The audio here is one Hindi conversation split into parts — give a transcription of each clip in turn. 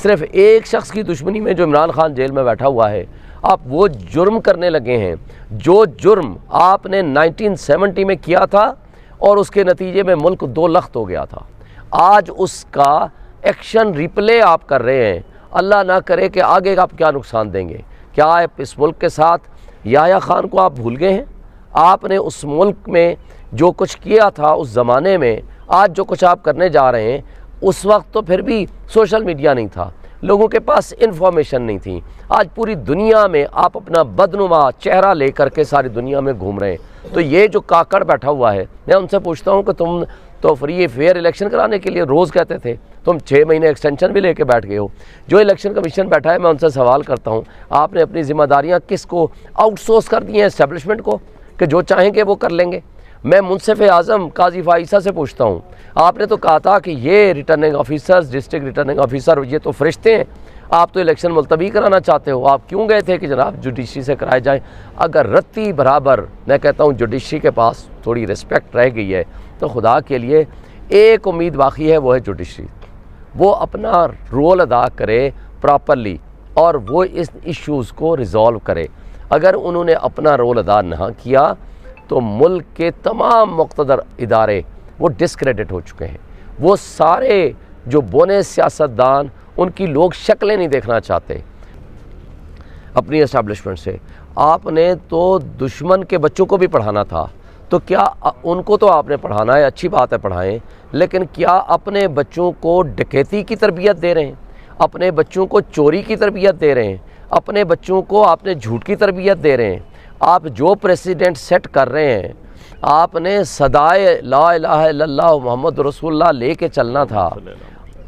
सिर्फ एक शख्स की दुश्मनी में जो इमरान खान जेल में बैठा हुआ है, आप वो जुर्म करने लगे हैं जो जुर्म आपने 1970 में किया था और उसके नतीजे में मुल्क दो लख्त हो गया था। आज उसका एक्शन रिप्ले आप कर रहे हैं। अल्लाह ना करे कि आगे आप क्या नुकसान देंगे। क्या आप इस मुल्क के साथ याह्या खान को आप भूल गए हैं? आपने उस मुल्क में जो कुछ किया था उस ज़माने में, आज जो कुछ आप करने जा रहे हैं, उस वक्त तो फिर भी सोशल मीडिया नहीं था, लोगों के पास इन्फॉर्मेशन नहीं थी। आज पूरी दुनिया में आप अपना बदनुमा चेहरा लेकर के सारी दुनिया में घूम रहे हैं। तो ये जो काकड़ बैठा हुआ है, मैं उनसे पूछता हूँ कि तुम तो फ्री फेयर इलेक्शन कराने के लिए रोज़ कहते थे, तुम 6 महीने एक्सटेंशन भी लेके बैठ गए हो। जो इलेक्शन कमीशन बैठा है, मैं उनसे सवाल करता हूँ, आपने अपनी ज़िम्मेदारियाँ किसको आउटसोर्स कर दी हैं? इस्टेब्लिशमेंट को, कि जो चाहेंगे वो कर लेंगे। मैं मुंसिफ आज़म काजी फ़ाइसा से पूछता हूँ, आपने तो कहा था कि ये returning officers, district returning officer, ये तो फरिश्ते हैं, आप तो इलेक्शन मुलतवी कराना चाहते हो। आप क्यों गए थे कि जनाब जुडिशरी से कराए जाए? अगर रत्ती बराबर मैं कहता हूँ जुडिशरी के पास थोड़ी रिस्पेक्ट रह गई है तो खुदा के लिए एक उम्मीद बाकी है, वो है जुडिशरी। वो अपना रोल अदा करे प्रॉपरली और वो इस इश्यूज़ को रिज़ॉल्व करे। अगर उन्होंने अपना रोल अदा ना किया तो मुल्क के तमाम मुक़्तदर इदारे वो डिस्क्रेडिट हो चुके हैं। वो सारे जो बोने सियासतदान, उनकी लोग शक्लें नहीं देखना चाहते अपनी एस्टैब्लिशमेंट से। आपने तो दुश्मन के बच्चों को भी पढ़ाना था, तो क्या उनको तो आपने पढ़ाना है, अच्छी बात है पढ़ाएं, लेकिन क्या अपने बच्चों को डकैती की तरबियत दे रहे हैं? अपने बच्चों को चोरी की तरबियत दे रहे हैं? अपने बच्चों को आपने झूठ की तरबियत दे रहे हैं? आप जो प्रेसिडेंट सेट कर रहे हैं, आपने सदाए ला इलाहा इल्लल्लाह मुहम्मद रसूलुल्लाह लेके चलना था।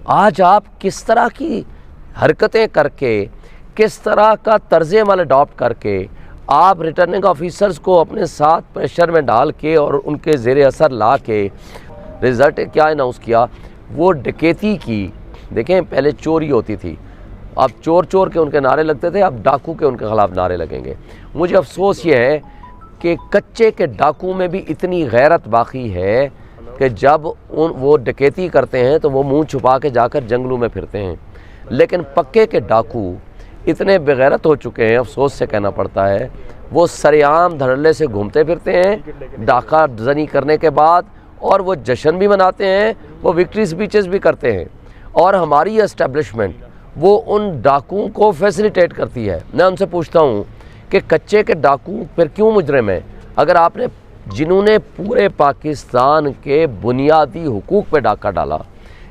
आज आप किस तरह की हरकतें करके, किस तरह का तर्ज़ अमल अडॉप्ट करके आप रिटर्निंग ऑफिसर्स को अपने साथ प्रेशर में डाल के और उनके ज़ेर असर ला के रिज़ल्ट क्या अनाउंस किया? वो डकैती की। देखें, पहले चोरी होती थी, अब चोर चोर के उनके नारे लगते थे, अब डाकू के उनके ख़िलाफ़ नारे लगेंगे। मुझे अफसोस ये है कि कच्चे के डाकू में भी इतनी गैरत बाकी है कि जब वो डकैती करते हैं तो वो मुंह छुपा के जाकर जंगलों में फिरते हैं, लेकिन पक्के के डाकू इतने बेगैरत हो चुके हैं, अफसोस से कहना पड़ता है, वो सरेआम धड़ल्ले से घूमते फिरते हैं डाका जनी करने के बाद, और वो जश्न भी मनाते हैं, वो विक्ट्री स्पीचेस भी करते हैं, और हमारी एस्टेब्लिशमेंट वो उन डाकुओं को फैसिलिटेट करती है। मैं उनसे पूछता हूँ कि कच्चे के डाकू फिर क्यों मुजरिम हैं? अगर आपने, जिन्होंने पूरे पाकिस्तान के बुनियादी हुकूक पे डाका डाला,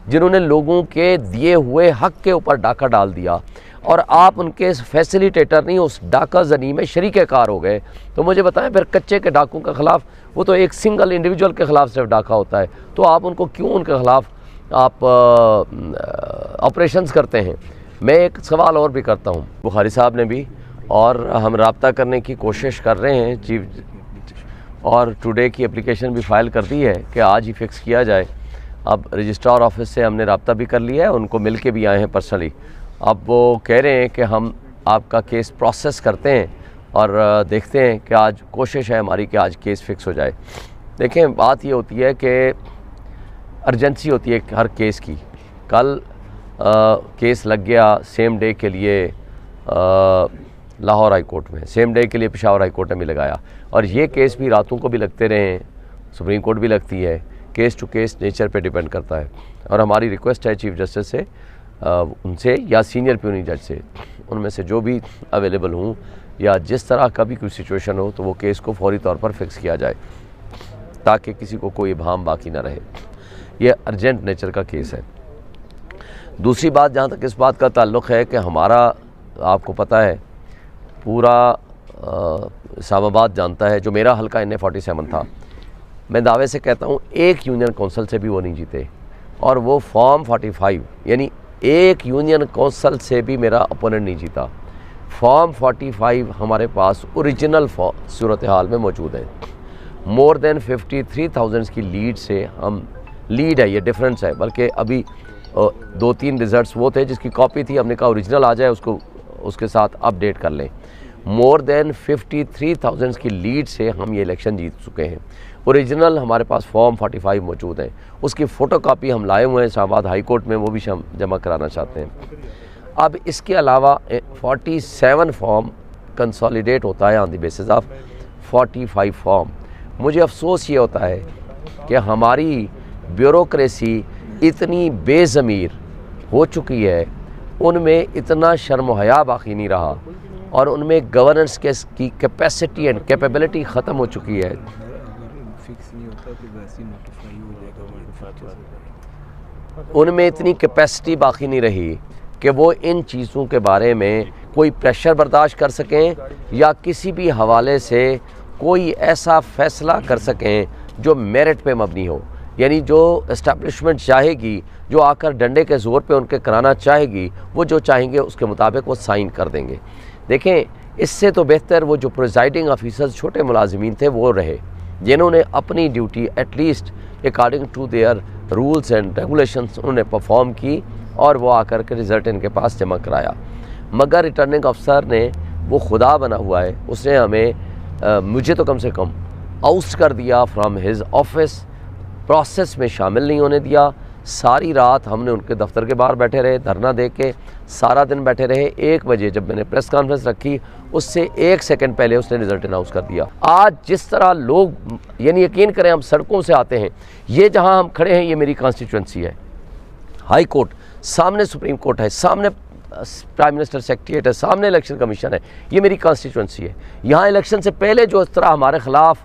जिन्होंने लोगों के दिए हुए हक के ऊपर डाका डाल दिया, और आप उनके फैसिलिटेटर नहीं, उस डाका जनी में शरीक कार हो गए, तो मुझे बताएं फिर कच्चे के डाकू के ख़िलाफ़, वो तो एक सिंगल इंडिविजुअल के ख़िलाफ़ सिर्फ डाका होता है, तो आप उनको क्यों, उनके ख़िलाफ़ आप ऑपरेशंस करते हैं? मैं एक सवाल और भी करता हूँ, बुखारी साहब ने भी, और हम रब्ता करने की कोशिश कर रहे हैं चीफ, और टुडे की एप्लीकेशन भी फ़ाइल कर दी है कि आज ही फ़िक्स किया जाए। अब रजिस्ट्रार ऑफिस से हमने रब्ता भी कर लिया है, उनको मिल के भी आए हैं पर्सनली। अब वो कह रहे हैं कि हम आपका केस प्रोसेस करते हैं और देखते हैं कि आज कोशिश है हमारी कि आज केस फ़िक्स हो जाए। देखें, बात ये होती है कि अर्जेंसी होती है हर केस की। कल केस लग गया सेम डे के लिए लाहौर हाई कोर्ट में, सेम डे के लिए पेशावर हाई कोर्ट ने भी लगाया, और ये केस भी रातों को भी लगते रहे हैं, सुप्रीम कोर्ट भी लगती है। केस टू केस नेचर पे डिपेंड करता है, और हमारी रिक्वेस्ट है चीफ जस्टिस से, उनसे या सीनियर प्यूनी जज से, उनमें से जो भी अवेलेबल हूँ, या जिस तरह का भी कोई सिचुएशन हो, तो वो केस को फौरी तौर पर फिक्स किया जाए ताकि किसी को कोई इबाम बाकी ना रहे। ये अर्जेंट नेचर का केस है। दूसरी बात, जहाँ तक इस बात का ताल्लुक़ है कि हमारा, आपको पता है, पूरा इस्लामाबाद जानता है, जो मेरा हल्का NA-47 था, मैं दावे से कहता हूँ एक यूनियन कौंसिल से भी वो नहीं जीते, और वो फॉर्म 45, यानी एक यूनियन कौंसिल से भी मेरा अपोनेंट नहीं जीता। फॉर्म 45 हमारे पास ओरिजिनल सूरत हाल में मौजूद है। मोर देन 53,000 की लीड से हम, लीड है, ये डिफरेंस है, बल्कि अभी 2-3 रिज़ल्ट्स वो थे जिसकी कॉपी थी, हमने कहा ओरिजिनल आ जाए, उसको उसके साथ अपडेट कर लें। मोर देन 53,000 की लीड से हम ये इलेक्शन जीत चुके हैं। ओरिजिनल हमारे पास फॉर्म 45 मौजूद है, उसकी फ़ोटो कापी हम लाए हुए हैं इस्लामाबाद हाई कोर्ट में, वो भी हम जमा कराना चाहते हैं। अब इसके अलावा 47 फॉर्म कंसोलिडेट होता है on the basis of 45 form. मुझे अफसोस ये होता है कि हमारी ब्यूरोक्रेसी इतनी बेज़मीर हो चुकी है, उनमें इतना शर्म हया बाकी नहीं रहा और उनमें गवर्नेंस की कैपेसिटी एंड कैपेबिलिटी ख़त्म हो चुकी है। उनमें इतनी कैपेसिटी बाकी नहीं रही कि वो इन चीज़ों के बारे में कोई प्रेशर बर्दाश्त कर सकें या किसी भी हवाले से कोई ऐसा फ़ैसला कर सकें जो मेरिट पे मबनी हो। यानी जो इस्टेब्लिशमेंट चाहेगी, जो आकर डंडे के ज़ोर पे उनके कराना चाहेगी, वो जो चाहेंगे उसके मुताबिक वो साइन कर देंगे। देखें, इससे तो बेहतर वो जो प्रिजाइडिंग ऑफिसर्स छोटे मुलाजिमीन थे वो रहे, जिन्होंने अपनी duty at least according to their rules and regulations उन्होंने परफॉर्म की और वो आकर के रिज़ल्ट इनके पास जमा कराया। मगर रिटर्निंग अफसर ने वो खुदा बना हुआ है, उसने हमें मुझे तो कम से कम आउस्ट कर दिया फ्रॉम हिज ऑफिस, प्रोसेस में शामिल नहीं होने दिया। सारी रात हमने उनके दफ्तर के बाहर बैठे रहे, धरना दे के सारा दिन बैठे रहे। 1 बजे जब मैंने प्रेस कॉन्फ्रेंस रखी, उससे 1 सेकंड पहले उसने रिज़ल्ट अनाउंस कर दिया। आज जिस तरह लोग, यानी यकीन करें, हम सड़कों से आते हैं, ये जहां हम खड़े हैं ये मेरी कॉन्स्टिट्यूंसी है, हाई कोर्ट, सामने सुप्रीम कोर्ट है, सामने प्राइम मिनिस्टर सेक्रेटरीट है, सामने इलेक्शन कमीशन है, ये मेरी कॉन्स्टिट्यूंसी है। यहाँ इलेक्शन से पहले जो इस तरह हमारे ख़िलाफ़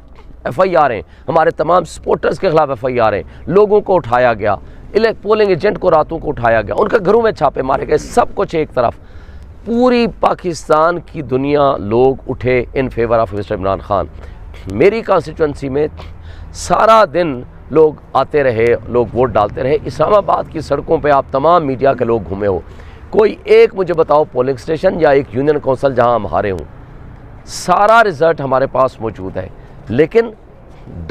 FIR हैं, हमारे तमाम सपोर्टर्स के ख़िलाफ़ FIR हैं, लोगों को उठाया गया, पोलिंग एजेंट को रातों को उठाया गया, उनके घरों में छापे मारे गए, सब कुछ एक तरफ, पूरी पाकिस्तान की दुनिया लोग उठे in favour of mister Imran Khan. मेरी कॉन्स्टिट्यूंसी में सारा दिन लोग आते रहे, लोग वोट डालते रहे। इस्लामाबाद की सड़कों पे आप तमाम मीडिया के लोग घूमे हो, कोई एक मुझे बताओ पोलिंग स्टेशन या एक यूनियन कौंसिल जहां हम हारे हों। सारा रिज़ल्ट हमारे पास मौजूद है, लेकिन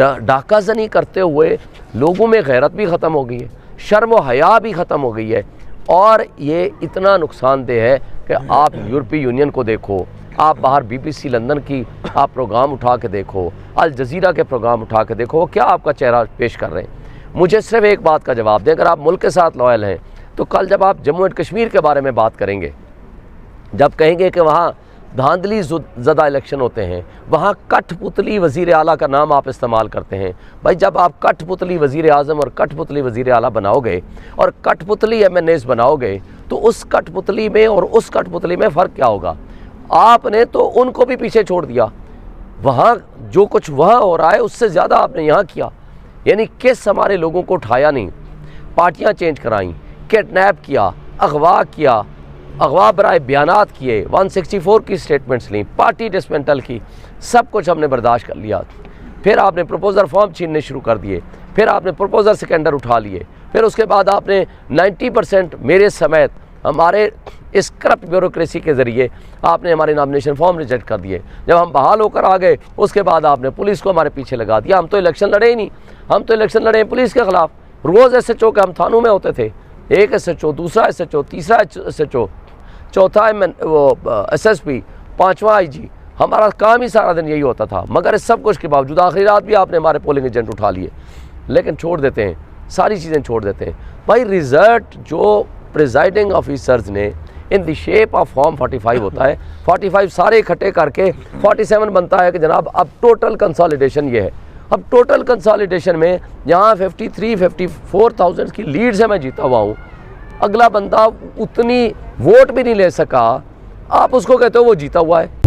डाकाज़नी करते हुए लोगों में गैरत भी ख़त्म हो गई है, शर्म व हया भी ख़त्म हो गई है। और ये इतना नुकसानदेह है कि आप यूरोपीय यूनियन को देखो, आप बाहर BBC लंदन की आप प्रोग्राम उठा के देखो, अल जज़ीरा के प्रोग्राम उठा के देखो, वो क्या आपका चेहरा पेश कर रहे हैं। मुझे सिर्फ एक बात का जवाब दें, अगर आप मुल्क के साथ लॉयल हैं तो कल जब आप जम्मू एंड कश्मीर के बारे में बात करेंगे, जब कहेंगे कि वहाँ धांधली ज़दा इलेक्शन होते हैं, वहाँ कठपुतली वज़ीर आला का नाम आप इस्तेमाल करते हैं। भाई, जब आप कठपुतली वज़ीर आज़म और कठपुतली वज़ीर आला बनाओगे और कठपुतली MNAs बनाओगे, तो उस कठपुतली में और उस कठपुतली में फ़र्क क्या होगा? आपने तो उनको भी पीछे छोड़ दिया। वहाँ जो कुछ वहाँ हो रहा है उससे ज़्यादा आपने यहाँ किया। यानी किस हमारे लोगों को उठाया नहीं, पार्टियाँ चेंज कराईं, किडनैप किया, अगवा किया, अगवा बराए बयानात किए, 164 की स्टेटमेंट्स ली, पार्टी डिसमेंटल की, सब कुछ हमने बर्दाश्त कर लिया। फिर आपने प्रपोजल फॉर्म छीनने शुरू कर दिए, फिर आपने प्रपोजल सिकंडर उठा लिए, फिर उसके बाद आपने 90% मेरे समेत हमारे इस करप्ट ब्यूरोक्रेसी के ज़रिए आपने हमारे नॉमिनेशन फॉर्म रिजेक्ट कर दिए। जब हम बहाल होकर आ गए, उसके बाद आपने पुलिस को हमारे पीछे लगा दिया। हम तो इलेक्शन लड़े ही नहीं, हम तो इलेक्शन लड़े पुलिस के ख़िलाफ़। रोज़ SHO के हम थानों में होते थे, एक SHO, दूसरा SHO, तीसरा SHO, चौथा SSP, 5वां IG। हमारा काम ही सारा दिन यही होता था। मगर इस सब कुछ के बावजूद आखिरी रात भी आपने हमारे पोलिंग एजेंट उठा लिए। लेकिन छोड़ देते हैं, सारी चीज़ें छोड़ देते हैं। भाई, रिज़ल्ट जो प्रिजाइडिंग ऑफिसर्स ने in the shape of form 45 होता है, 45 सारे इकट्ठे करके 47 बनता है कि जनाब अब टोटल कंसोलिडेशन ये है। अब टोटल कंसोलिडेशन में यहाँ 53-54,000 की लीड से मैं जीता हुआ हूँ, अगला बंदा उतनी वोट भी नहीं ले सका, आप उसको कहते हो वो जीता हुआ है।